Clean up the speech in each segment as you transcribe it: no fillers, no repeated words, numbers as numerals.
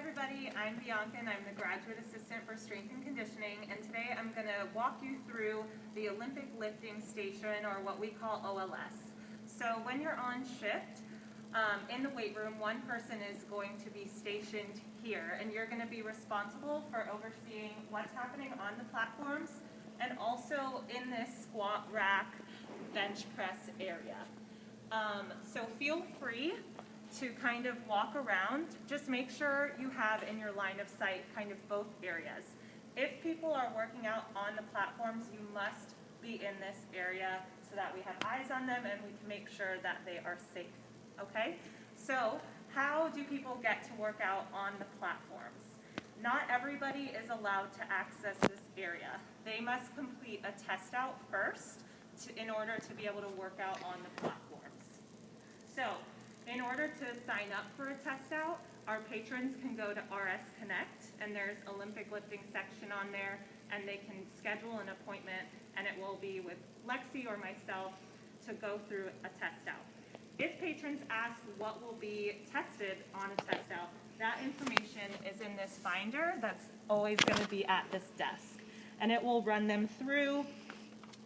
everybody, I'm Bianca and I'm the Graduate Assistant for Strength and Conditioning, and today I'm going to walk you through the Olympic Lifting Station, or what we call OLS. So when you're on shift in the weight room, one person is going to be stationed here, and you're going to be responsible for overseeing what's happening on the platforms and also in this squat rack bench press area. So feel free to kind of walk around. Just make sure you have in your line of sight kind of both areas. If people are working out on the platforms, you must be in this area so that we have eyes on them and we can make sure that they are safe, okay? So how do people get to work out on the platforms? Not everybody is allowed to access this area. They must complete a test out first in order to be able to work out on the platforms. So in order to sign up for a test out, our patrons can go to RS Connect, and there's Olympic lifting section on there, and they can schedule an appointment, and it will be with Lexi or myself to go through a test out. If patrons ask what will be tested on a test out, that information is in this binder that's always going to be at this desk, and it will run them through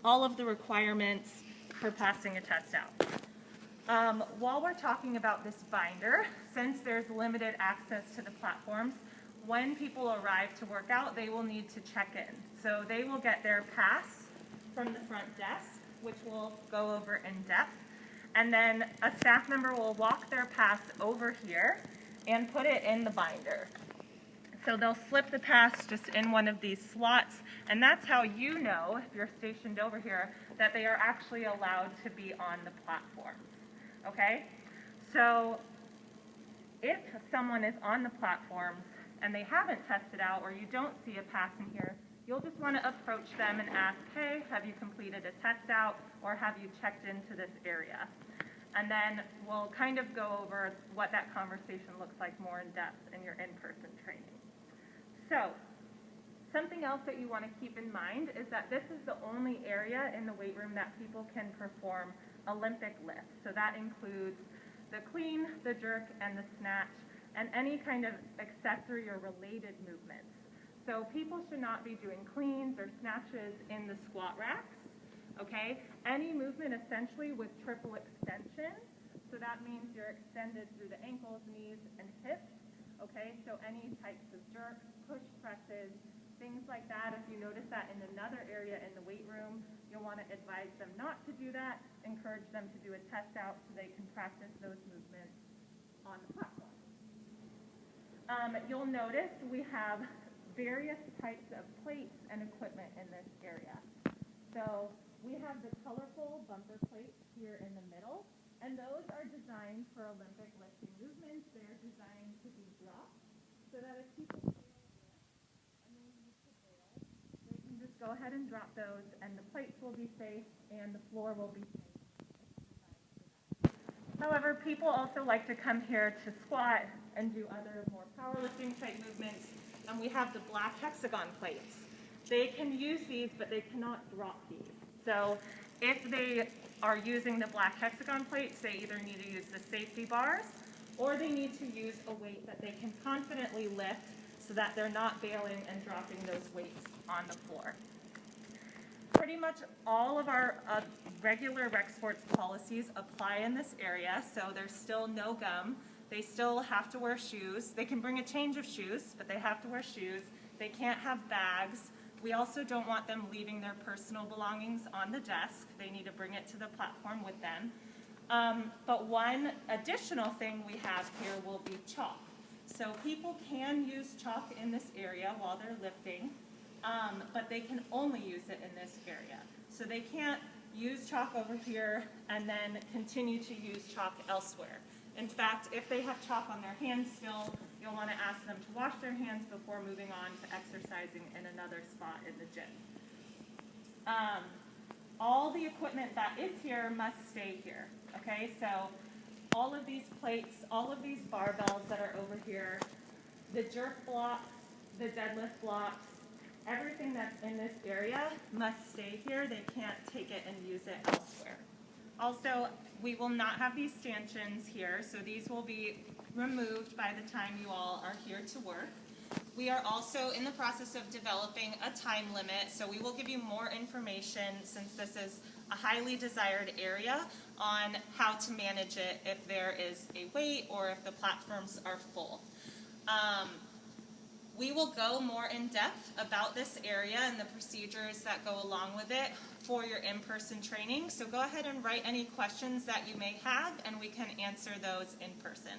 all of the requirements for passing a test out. While we're talking about this binder, since there's limited access to the platforms, when people arrive to work out, they will need to check in. So they will get their pass from the front desk, which we'll go over in depth, and then a staff member will walk their pass over here and put it in the binder. So they'll slip the pass just in one of these slots, and that's how you know, if you're stationed over here, that they are actually allowed to be on the platforms. Okay? So if someone is on the platforms and they haven't tested out, or you don't see a pass in here, you'll just want to approach them and ask, hey, have you completed a test out, or have you checked into this area? And then we'll kind of go over what that conversation looks like more in depth in your in-person training. So something else that you want to keep in mind is that this is the only area in the weight room that people can perform Olympic lifts. So that includes the clean, the jerk, and the snatch, and any kind of accessory or related movements. So people should not be doing cleans or snatches in the squat racks, okay? Any movement essentially with triple extension, so that means you're extended through the ankles, knees, and hips, okay? So any types of jerks, push presses, things like that. If you notice that in another area in the weight room, you'll want to advise them not to do that, encourage them to do a test out so they can practice those movements on the platform. You'll notice we have various types of plates and equipment in this area. So we have the colorful bumper plates here in the middle, and those are designed for Olympic lifting movements. They're designed to be dropped so that if people go ahead and drop those, and the plates will be safe and the floor will be safe. However, people also like to come here to squat and do other more powerlifting type movements, and we have the black hexagon plates. They can use these, but they cannot drop these. So if they are using the black hexagon plates, they either need to use the safety bars or they need to use a weight that they can confidently lift so that they're not bailing and dropping those weights on the floor. Pretty much all of our regular rec sports policies apply in this area, so there's still no gum. They still have to wear shoes. They can bring a change of shoes, but they have to wear shoes. They can't have bags. We also don't want them leaving their personal belongings on the desk. They need to bring it to the platform with them. But one additional thing we have here will be chalk. So people can use chalk in this area while they're lifting, but they can only use it in this area. So they can't use chalk over here and then continue to use chalk elsewhere. In fact, if they have chalk on their hands still, you'll want to ask them to wash their hands before moving on to exercising in another spot in the gym. All the equipment that is here must stay here, okay? So all of these plates, all of these barbells that are over here, the jerk blocks, the deadlift blocks, everything that's in this area must stay here. They can't take it and use it elsewhere. Also, we will not have these stanchions here, so these will be removed by the time you all are here to work. We are also in the process of developing a time limit, so we will give you more information, since this is a highly desired area, on how to manage it if there is a wait or if the platforms are full. We will go more in depth about this area and the procedures that go along with it for your in-person training. So go ahead and write any questions that you may have, and we can answer those in person.